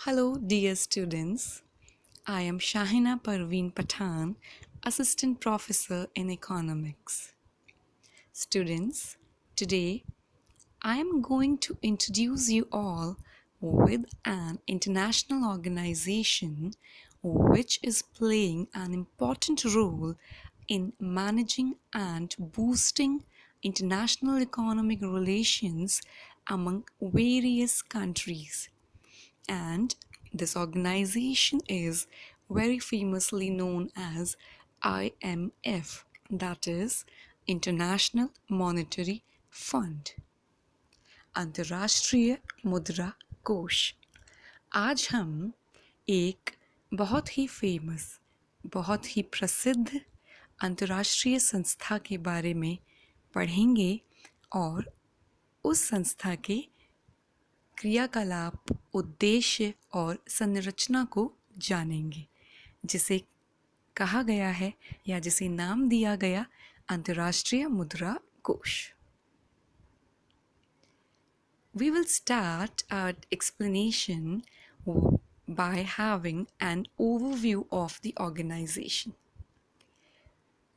Hello, dear students. I am Shahina Parveen Pathan, Assistant Professor in Economics. Students, today I am going to introduce you all with an international organization which is playing an important role in managing and boosting international economic relations among various countries. And this organization is very famously known as IMF, that is International Monetary Fund, अंतर्राष्ट्रीय मुद्रा कोष। आज हम एक बहुत ही famous, बहुत ही प्रसिद्ध अंतर्राष्ट्रीय संस्था के बारे में पढ़ेंगे और उस संस्था के क्रियाकलाप, उद्देश्य और संरचना को जानेंगे, जिसे कहा गया है या जिसे नाम दिया गया अंतर्राष्ट्रीय मुद्रा कोष। We will start our explanation by having an overview of the organization.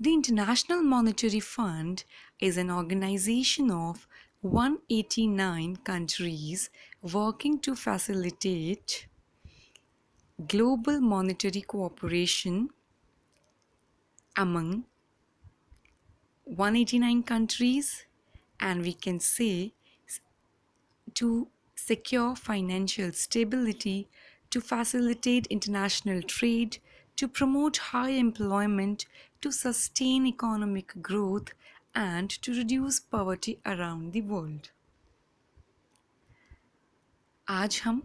The International Monetary Fund is an organization of 189 countries working to facilitate global monetary cooperation among 189 countries, and we can say to secure financial stability, to facilitate international trade, to promote high employment, to sustain economic growth, and to reduce poverty around the world. आज हम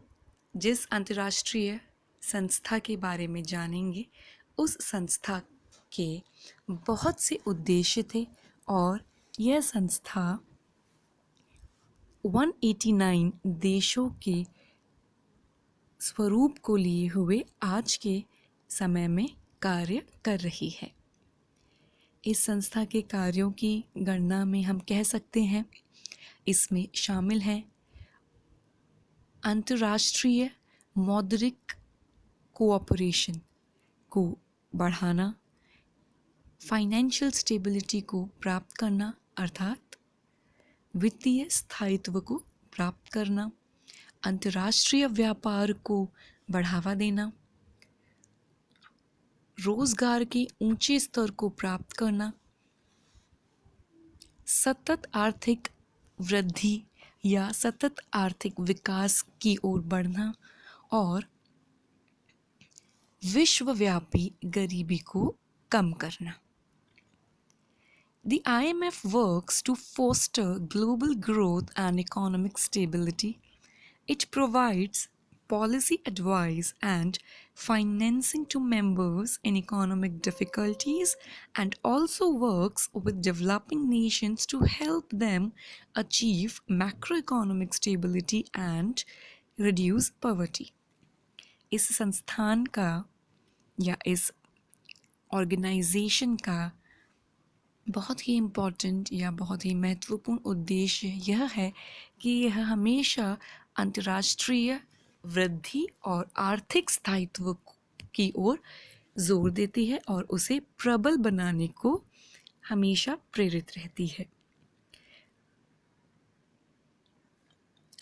जिस अंतर्राष्ट्रीय संस्था के बारे में जानेंगे, उस संस्था के बहुत से उद्देश्य थे और यह संस्था 189 देशों के स्वरूप को लिए हुए आज के समय में कार्य कर रही है। इस संस्था के कार्यों की गणना में हम कह सकते हैं, इसमें शामिल हैं अंतर्राष्ट्रीय मौद्रिक कोऑपरेशन को बढ़ाना, फाइनेंशियल स्टेबिलिटी को प्राप्त करना अर्थात वित्तीय स्थायित्व को प्राप्त करना, अंतर्राष्ट्रीय व्यापार को बढ़ावा देना, रोजगार के ऊंचे स्तर को प्राप्त करना, सतत आर्थिक वृद्धि या सतत आर्थिक विकास की ओर बढ़ना और विश्वव्यापी गरीबी को कम करना। The IMF works to foster global growth and economic stability. It provides policy advice and financing to members in economic difficulties and also works with developing nations to help them achieve macroeconomic stability and reduce poverty. इस संस्थान का या इस organisation का बहुत ही important या बहुत ही महत्वपूर्ण उद्देश्य यह है कि यह हमेशा अंतर्राष्ट्रीय वृद्धि और आर्थिक स्थायित्व की ओर जोर देती है और उसे प्रबल बनाने को हमेशा प्रेरित रहती है।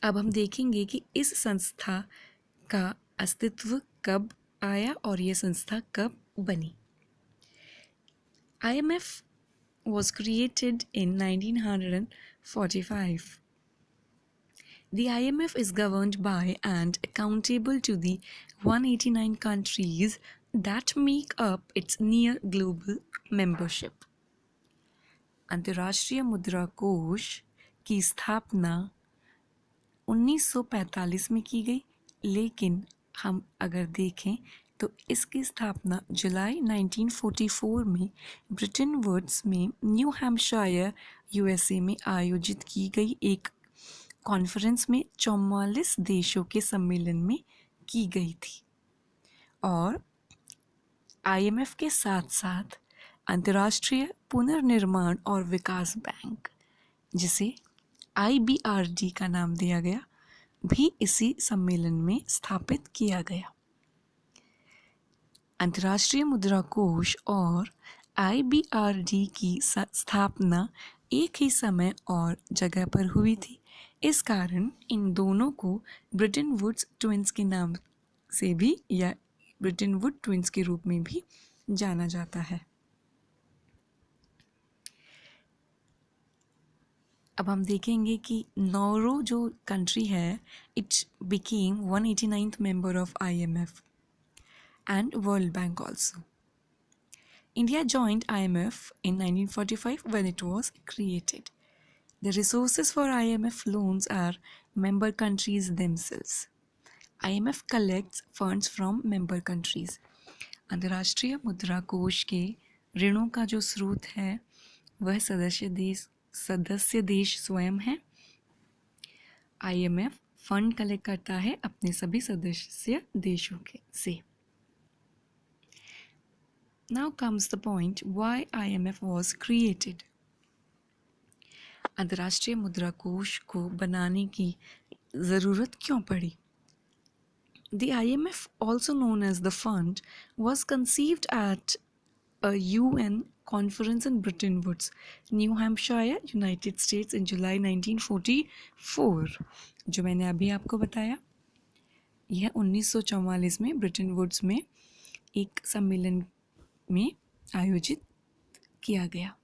अब हम देखेंगे कि इस संस्था का अस्तित्व कब आया और यह संस्था कब बनी। IMF was created in 1945. The IMF is governed by and accountable to the 189 countries that make up its near global membership. अंतर्राष्ट्रीय मुद्रा कोष की स्थापना 1945 में की गई, लेकिन हम अगर देखें तो इसकी स्थापना जुलाई 1944 में ब्रिटेन वुड्स में न्यू हैम्पशायर USA में आयोजित की गई एक कॉन्फ्रेंस में 44 देशों के सम्मेलन में की गई थी और IMF के साथ साथ अंतर्राष्ट्रीय पुनर्निर्माण और विकास बैंक, जिसे IBRD का नाम दिया गया, भी इसी सम्मेलन में स्थापित किया गया। अंतर्राष्ट्रीय मुद्रा कोष और IBRD की स्थापना एक ही समय और जगह पर हुई थी। इस कारण इन दोनों को ब्रिटन वुड्स ट्विंस के नाम से भी या ब्रिटन वुड ट्विंस के रूप में भी जाना जाता है। अब हम देखेंगे कि नॉर्वे जो कंट्री है, it became 189th member of IMF and World Bank also. India joined IMF in 1945 when it was created. The resources for IMF loans are member countries themselves. IMF collects funds from member countries. अंतर्राष्ट्रीय मुद्रा कोष के ऋणों का जो स्रोत है वह सदस्य देश स्वयं है। IMF फंड कलेक्ट करता है अपने सभी सदस्य देशों के से। Now comes the point why IMF was created. अंतर्राष्ट्रीय मुद्रा कोष को बनाने की ज़रूरत क्यों पड़ी? The IMF, also known as the fund, was conceived at a UN conference in Bretton Woods, New Hampshire, United States in July 1944. जो मैंने अभी आपको बताया, यह 1944 में ब्रिटेन वुड्स में एक सम्मेलन में आयोजित किया गया।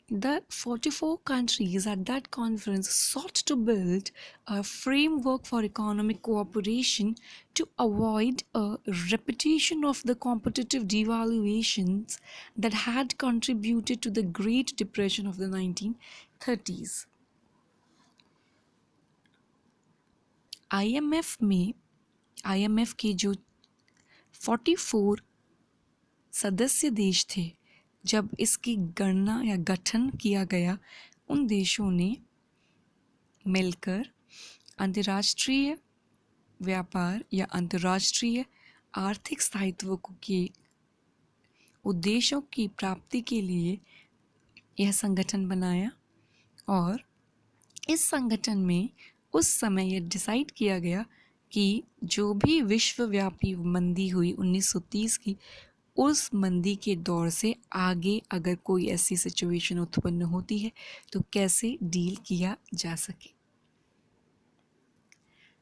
The 44 countries at that conference sought to build a framework for economic cooperation to avoid a repetition of the competitive devaluations that had contributed to the Great Depression of the 1930s. IMF के जो 44 सदस्य देश थे, जब इसकी गणना या गठन किया गया, उन देशों ने मिलकर अंतर्राष्ट्रीय व्यापार या अंतर्राष्ट्रीय आर्थिक स्थायित्व के उद्देश्यों की प्राप्ति के लिए यह संगठन बनाया। और इस संगठन में उस समय यह डिसाइड किया गया कि जो भी विश्वव्यापी मंदी हुई 1930 की, उस मंदी के दौर से आगे अगर कोई ऐसी सिचुएशन उत्पन्न होती है तो कैसे डील किया जा सके।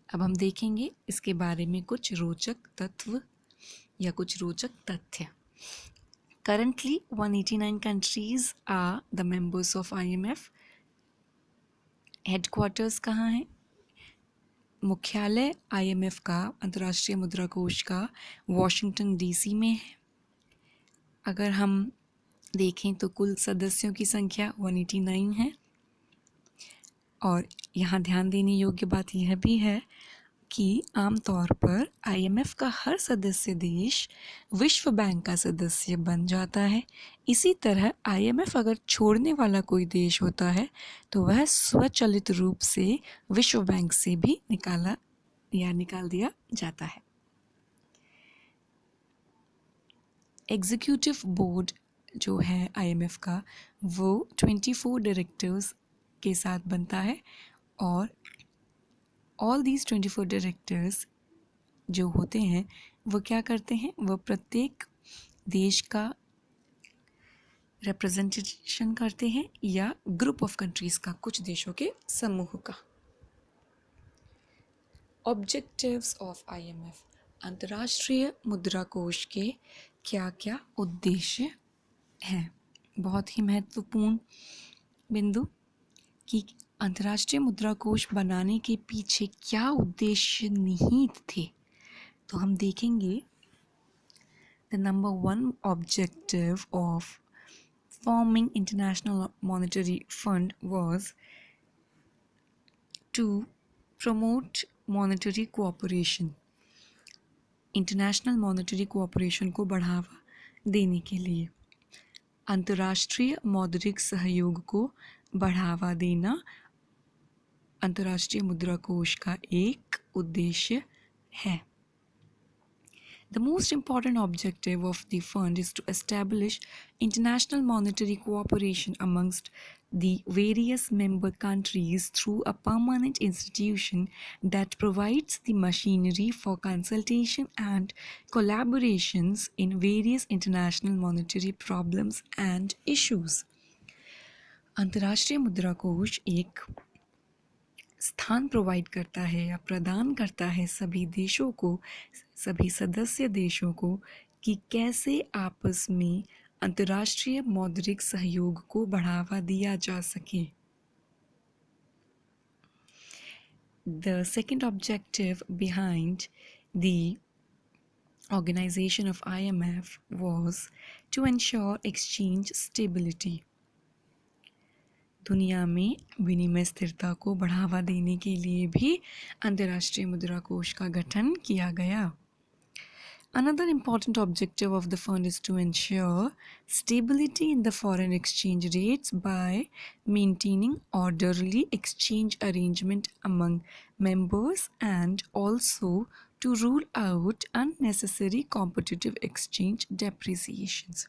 अब हम देखेंगे इसके बारे में कुछ रोचक तत्व या कुछ रोचक तथ्य। Currently 189 countries are the members of IMF. Headquarters कहाँ है? मुख्यालय IMF का, अंतर्राष्ट्रीय मुद्रा कोष का, वॉशिंगटन DC में है। अगर हम देखें तो कुल सदस्यों की संख्या 189 है। और यहाँ ध्यान देने योग्य बात यह भी है कि आमतौर पर IMF का हर सदस्य देश विश्व बैंक का सदस्य बन जाता है। इसी तरह IMF अगर छोड़ने वाला कोई देश होता है तो वह स्वचालित रूप से विश्व बैंक से भी निकाल दिया जाता है। एग्जीक्यूटिव बोर्ड जो है IMF का, वो 24 डायरेक्टर्स के साथ बनता है। और ऑल दीज 24 डायरेक्टर्स जो होते हैं वो क्या करते हैं? वो प्रत्येक देश का रिप्रेजेंटेशन करते हैं या ग्रुप ऑफ कंट्रीज़ का, कुछ देशों के समूह का। ऑब्जेक्टिव्स ऑफ IMF, अंतर्राष्ट्रीय मुद्रा कोष के क्या क्या उद्देश्य हैं? बहुत ही महत्वपूर्ण बिंदु कि अंतर्राष्ट्रीय मुद्रा कोष बनाने के पीछे क्या उद्देश्य निहित थे, तो हम देखेंगे। The number 1 objective of forming International Monetary Fund was to promote monetary cooperation. International monetary cooperation को बढ़ावा देने के लिए अंतर्राष्ट्रीय मौद्रिक सहयोग को बढ़ावा देना अंतर्राष्ट्रीय मुद्रा कोष का एक उद्देश्य है। The most important objective of the fund is to establish international monetary cooperation amongst the various member countries through a permanent institution that provides the machinery for consultation and collaborations in various international monetary problems and issues. अंतर्राष्ट्रीय मुद्रा कोष एक स्थान provide करता है या प्रदान करता है सभी देशों को, सभी सदस्य देशों को, कि कैसे आपस में अंतर्राष्ट्रीय मौद्रिक सहयोग को बढ़ावा दिया जा सके. The second objective behind the organization of IMF was to ensure exchange stability. दुनिया में विनिमय स्थिरता को बढ़ावा देने के लिए भी अंतर्राष्ट्रीय मुद्रा कोष का गठन किया गया. Another important objective of the fund is to ensure stability in the foreign exchange rates by maintaining orderly exchange arrangement among members and also to rule out unnecessary competitive exchange depreciations.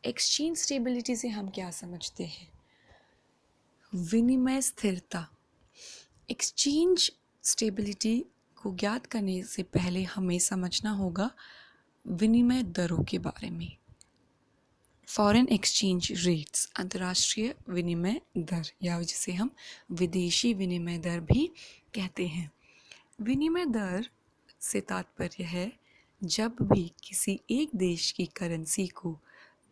Exchange stability से हम क्या समझते हैं? विनिमय स्थिरता. Exchange stability को ज्ञात करने से पहले हमें समझना होगा विनिमय दरों के बारे में. फॉरेन एक्सचेंज रेट्स, अंतर्राष्ट्रीय विनिमय दर, या जिसे हम विदेशी विनिमय दर भी कहते हैं. विनिमय दर से तात्पर्य है जब भी किसी एक देश की करेंसी को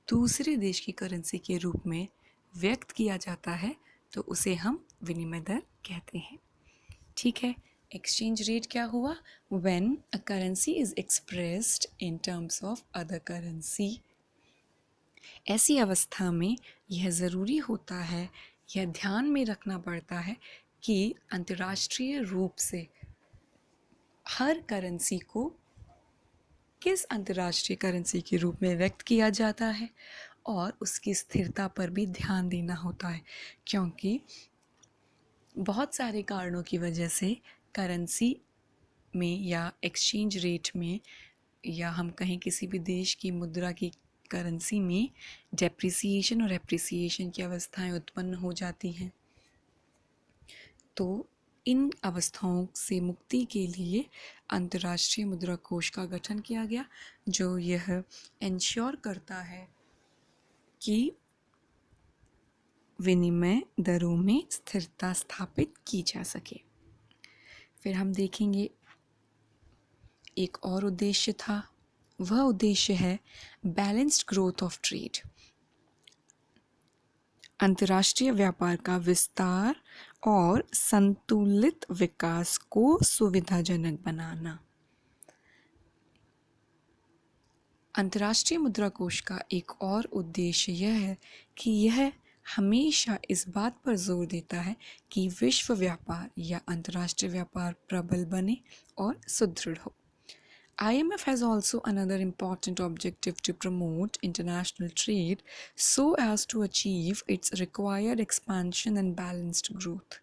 दूसरे देश की करेंसी के रूप में व्यक्त किया जाता है तो उसे हम विनिमय दर कहते हैं. ठीक है. एक्सचेंज रेट क्या हुआ? When a currency is expressed in terms of other currency. ऐसी अवस्था में यह ज़रूरी होता है, यह ध्यान में रखना पड़ता है कि अंतर्राष्ट्रीय रूप से हर करेंसी को किस अंतर्राष्ट्रीय करेंसी के रूप में व्यक्त किया जाता है और उसकी स्थिरता पर भी ध्यान देना होता है, क्योंकि बहुत सारे कारणों की वजह से करेंसी में या एक्सचेंज रेट में, या हम कहें किसी भी देश की मुद्रा की करेंसी में डेप्रिसिएशन और एप्रिसिएशन की अवस्थाएं उत्पन्न हो जाती हैं. तो इन अवस्थाओं से मुक्ति के लिए अंतर्राष्ट्रीय मुद्रा कोष का गठन किया गया, जो यह इंश्योर करता है कि विनिमय दरों में स्थिरता स्थापित की जा सके. फिर हम देखेंगे एक और उद्देश्य था. वह उद्देश्य है बैलेंस्ड ग्रोथ ऑफ ट्रेड. अंतर्राष्ट्रीय व्यापार का विस्तार और संतुलित विकास को सुविधाजनक बनाना. अंतर्राष्ट्रीय मुद्रा कोष का एक और उद्देश्य यह है कि यह हमेशा इस बात पर जोर देता है कि विश्व व्यापार या अंतर्राष्ट्रीय व्यापार प्रबल बने और सुदृढ़ हो. IMF has also another important objective to promote international trade so as to achieve its required expansion and balanced growth.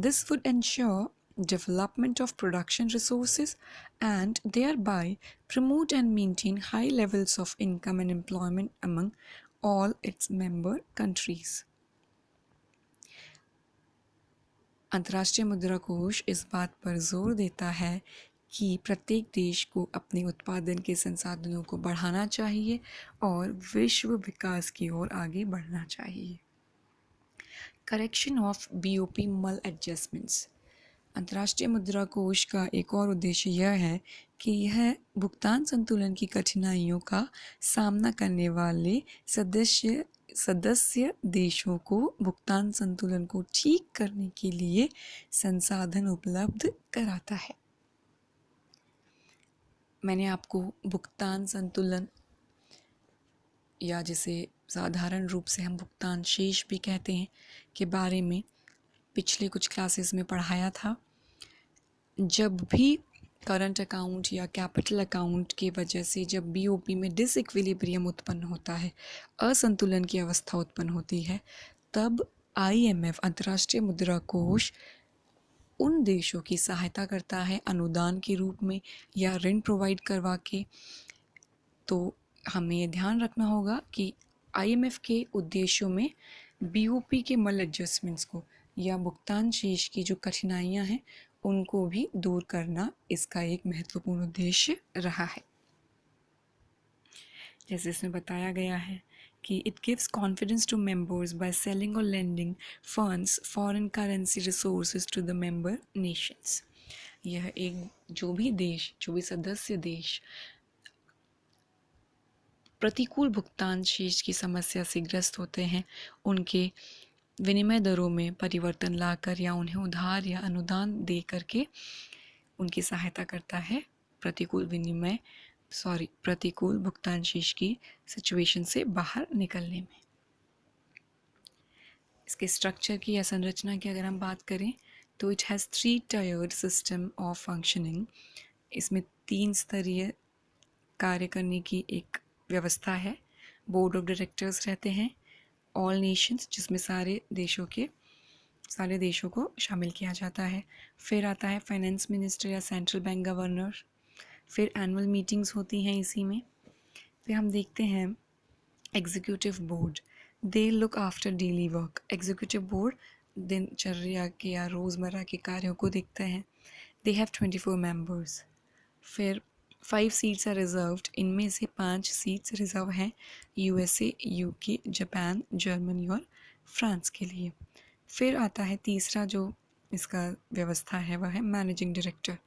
This would ensure development of production resources and thereby promote and maintain high levels of income and employment among all its member countries. अंतर्राष्ट्रीय मुद्रा कोष इस बात पर जोर देता है कि प्रत्येक देश को अपने उत्पादन के संसाधनों को बढ़ाना चाहिए और विश्व विकास की ओर आगे बढ़ना चाहिए. करेक्शन ऑफ BOP मल एडजस्टमेंट्स. अंतर्राष्ट्रीय मुद्रा कोष का एक और उद्देश्य यह है कि यह भुगतान संतुलन की कठिनाइयों का सामना करने वाले सदस्य देशों को भुगतान संतुलन को ठीक करने के लिए संसाधन उपलब्ध कराता है. मैंने आपको भुगतान संतुलन, या जिसे साधारण रूप से हम भुगतान शेष भी कहते हैं, के बारे में पिछले कुछ क्लासेस में पढ़ाया था. जब भी करंट अकाउंट या कैपिटल अकाउंट की वजह से जब BOP में डिसइक्विलिब्रियम उत्पन्न होता है, असंतुलन की अवस्था उत्पन्न होती है, तब IMF अंतर्राष्ट्रीय मुद्रा कोष उन देशों की सहायता करता है अनुदान के रूप में या ऋण प्रोवाइड करवा के। तो हमें ये ध्यान रखना होगा कि आईएमएफ के उद्देश्यों में बीओपी के मल एडजस्टमेंट्स को या भुगतान शेष की जो कठिनाइयां हैं उनको भी दूर करना इसका एक महत्वपूर्ण उद्देश्य रहा है। जैसे इसमें बताया गया है कि it gives confidence to members by selling और lending funds foreign currency resources to the member nations. यह एक जो भी सदस्य देश प्रतिकूल भुगतान शेष की समस्या से ग्रस्त होते हैं उनके विनिमय दरों में परिवर्तन लाकर या उन्हें उधार या अनुदान दे करके उनकी सहायता करता है प्रतिकूल भुगतान शेष की सिचुएशन से बाहर निकलने में। इसके स्ट्रक्चर की या संरचना की अगर हम बात करें तो it has 3 tired system of functioning. इसमें 3 स्तरीय कार्य करने की एक व्यवस्था है। बोर्ड ऑफ डायरेक्टर्स रहते हैं, ऑल नेशंस जिसमें सारे देशों को शामिल किया जाता है। फिर आता है फाइनेंस मिनिस्टर या सेंट्रल बैंक गवर्नर। फिर एनुअल मीटिंग्स होती हैं इसी में। फिर हम देखते हैं executive board, they look after daily work. Executive board दिनचर्या के या रोज़मर्रा के कार्यों को देखते हैं। They have 24 members. फिर 5 सीट्स आर रिजर्व्ड, इनमें से 5 सीट्स रिजर्व हैं यूएसए, यूके, जापान, जर्मनी और फ्रांस के लिए। फिर आता है तीसरा जो इसका व्यवस्था है वह है managing director,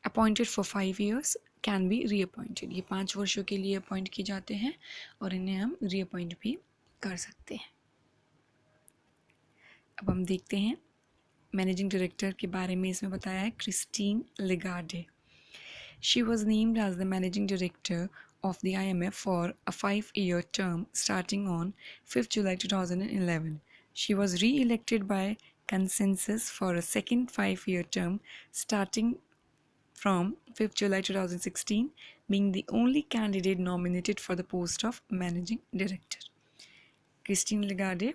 appointed for 5 years, can be reappointed. ये 5 वर्षों के लिए अपॉइंट किए जाते हैं और इन्हें हम रीअपॉइंट भी कर सकते हैं। अब हम देखते हैं मैनेजिंग डायरेक्टर के बारे में। इसमें बताया है Christine लेगार्डे। She was named as the managing director of the IMF for a 5-year term starting on 5th July 2011. She was re-elected by consensus for a second 5-year term starting from 5th July 2016, being the only candidate nominated for the post of managing director. Christine लेगार्डे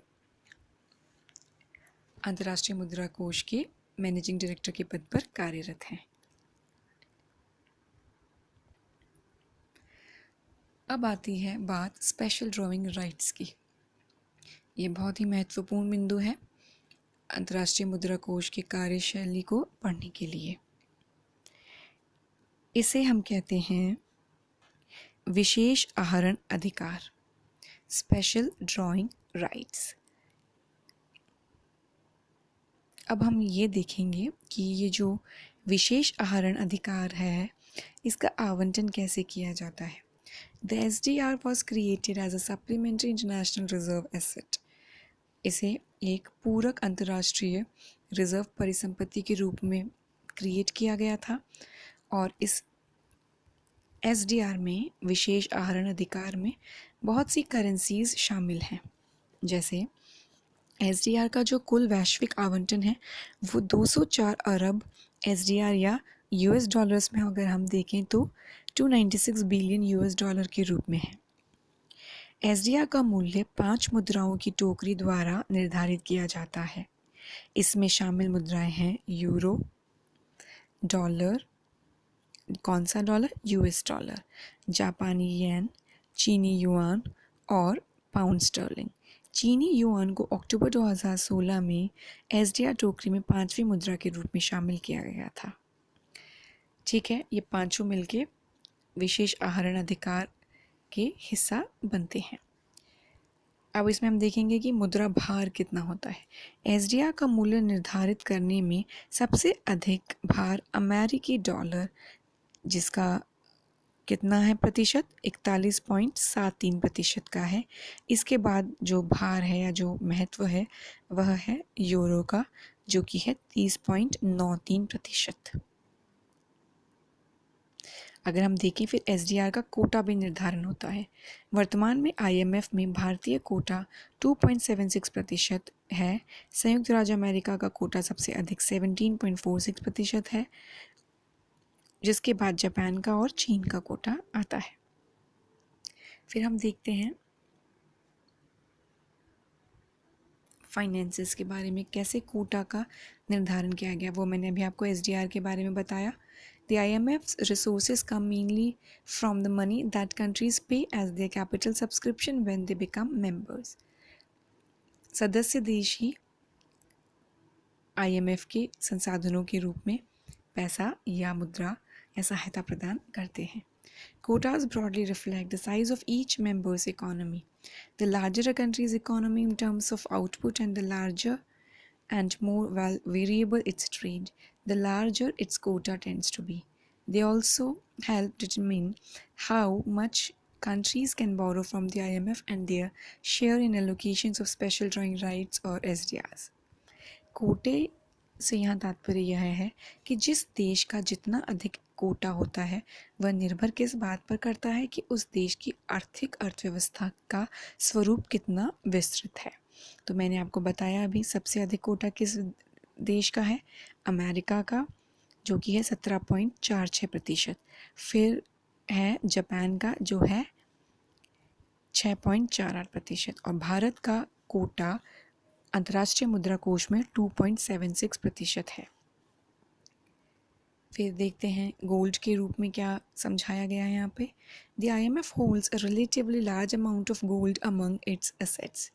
अंतर्राष्ट्रीय मुद्रा कोष के managing director के पद पर कार्यरत हैं। अब आती है बात स्पेशल ड्राइंग राइट्स की। ये बहुत ही महत्वपूर्ण बिंदु है अंतर्राष्ट्रीय मुद्रा कोष की कार्यशैली को पढ़ने के लिए। इसे हम कहते हैं विशेष आहरण अधिकार, स्पेशल ड्राइंग राइट्स। अब हम ये देखेंगे कि ये जो विशेष आहरण अधिकार है इसका आवंटन कैसे किया जाता है। The SDR was created as a supplementary international reserve asset. इसे एक पूरक अंतर्राष्ट्रीय रिजर्व परिसंपत्ति के रूप में क्रिएट किया गया था और इस SDR में विशेष आहरण अधिकार में बहुत सी करेंसीज शामिल हैं। जैसे SDR का जो कुल वैश्विक आवंटन है वो 204 अरब SDR या US डॉलर्स में अगर हम देखें तो 296 बिलियन US डॉलर के रूप में है। SDR का मूल्य 5 मुद्राओं की टोकरी द्वारा निर्धारित किया जाता है। इसमें शामिल मुद्राएं हैं यूरो, डॉलर, कौन सा डॉलर? US डॉलर, जापानी येन, चीनी युआन और पाउंड स्टर्लिंग। चीनी युआन को अक्टूबर 2016 में SDR टोकरी में 5वीं मुद्रा के रूप में शामिल किया गया था। ठीक है, ये पांचों मिलके विशेष आहरण अधिकार के हिस्सा बनते हैं। अब इसमें हम देखेंगे कि मुद्रा भार कितना होता है। SDR का मूल्य निर्धारित करने में सबसे अधिक भार अमेरिकी डॉलर, जिसका कितना है प्रतिशत? 41.73% का है। इसके बाद जो भार है या जो महत्व है वह है यूरो का, जो कि है 30.93%। अगर हम देखें फिर SDR का कोटा भी निर्धारण होता है। वर्तमान में IMF में भारतीय कोटा 2.76% है। संयुक्त राज्य अमेरिका का कोटा सबसे अधिक 17.46% है, जिसके बाद जापान का और चीन का कोटा आता है। फिर हम देखते हैं फाइनेंसेस के बारे में कैसे कोटा का निर्धारण किया गया, वो मैंने अभी आपको एसडीआर के बारे में बताया. The IMF's resources come mainly from the money that countries pay as their capital subscription when they become members. सदस्य देश ही IMF के संसाधनों के रूप में पैसा या मुद्रा या सहायता प्रदान करते हैं. Quotas broadly reflect the size of each member's economy. The larger a country's economy in terms of output and the larger and more variable its trade, the larger its quota tends to be. They also help determine how much countries can borrow from the IMF and their share in allocations of special drawing rights or SDRs. कोटे से यहाँ तात्पर्य यह है कि जिस देश का जितना अधिक कोटा होता है वह निर्भर किस बात पर करता है कि उस देश की आर्थिक अर्थव्यवस्था का स्वरूप कितना विस्तृत है. तो मैंने आपको बताया अभी सबसे अधिक कोटा किस देश का है, अमेरिका का, जो कि है 17.46%. फिर है जापान का जो है 6.48%. और भारत का कोटा अंतर्राष्ट्रीय मुद्रा कोष में 2.76% है. फिर देखते हैं गोल्ड के रूप में क्या समझाया गया है यहाँ पे. The IMF holds a relatively large amount of gold among its assets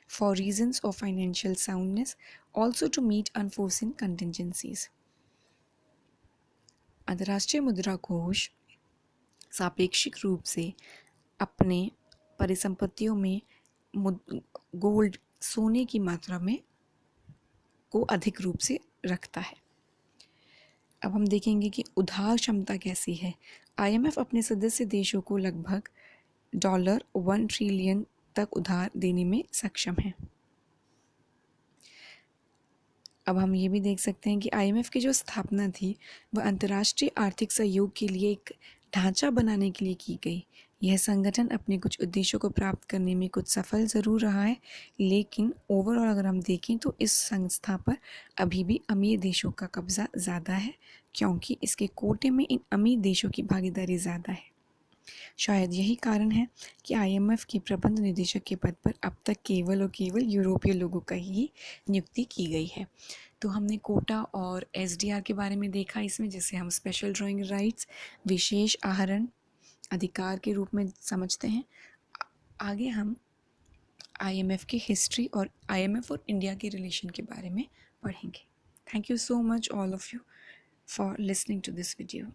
for reasons of financial soundness, also to meet unforeseen contingencies. अंतर्राष्ट्रीय मुद्रा कोष सापेक्षिक रूप से अपने परिसंपत्तियों में गोल्ड सोने की मात्रा में को अधिक रूप से रखता है. अब हम देखेंगे कि उधार क्षमता कैसी है. IMF अपने सदस्य देशों को लगभग $1 ट्रिलियन तक उधार देने में सक्षम है. अब हम ये भी देख सकते हैं कि IMF की जो स्थापना थी वह अंतर्राष्ट्रीय आर्थिक सहयोग के लिए एक ढांचा बनाने के लिए की गई. यह संगठन अपने कुछ उद्देश्यों को प्राप्त करने में कुछ सफल ज़रूर रहा है, लेकिन ओवरऑल अगर हम देखें तो इस संस्था पर अभी भी अमीर देशों का कब्ज़ा ज़्यादा है, क्योंकि इसके कोटे में इन अमीर देशों की भागीदारी ज़्यादा है. शायद यही कारण है कि IMF के प्रबंध निदेशक के पद पर अब तक केवल और केवल यूरोपीय लोगों का ही नियुक्ति की गई है. तो हमने कोटा और SDR के बारे में देखा इसमें, जिसे हम स्पेशल ड्राइंग राइट्स, विशेष आहरण अधिकार के रूप में समझते हैं. आगे हम IMF की हिस्ट्री और IMF और इंडिया के रिलेशन के बारे में पढ़ेंगे. Thank you so much all of you for listening to this video.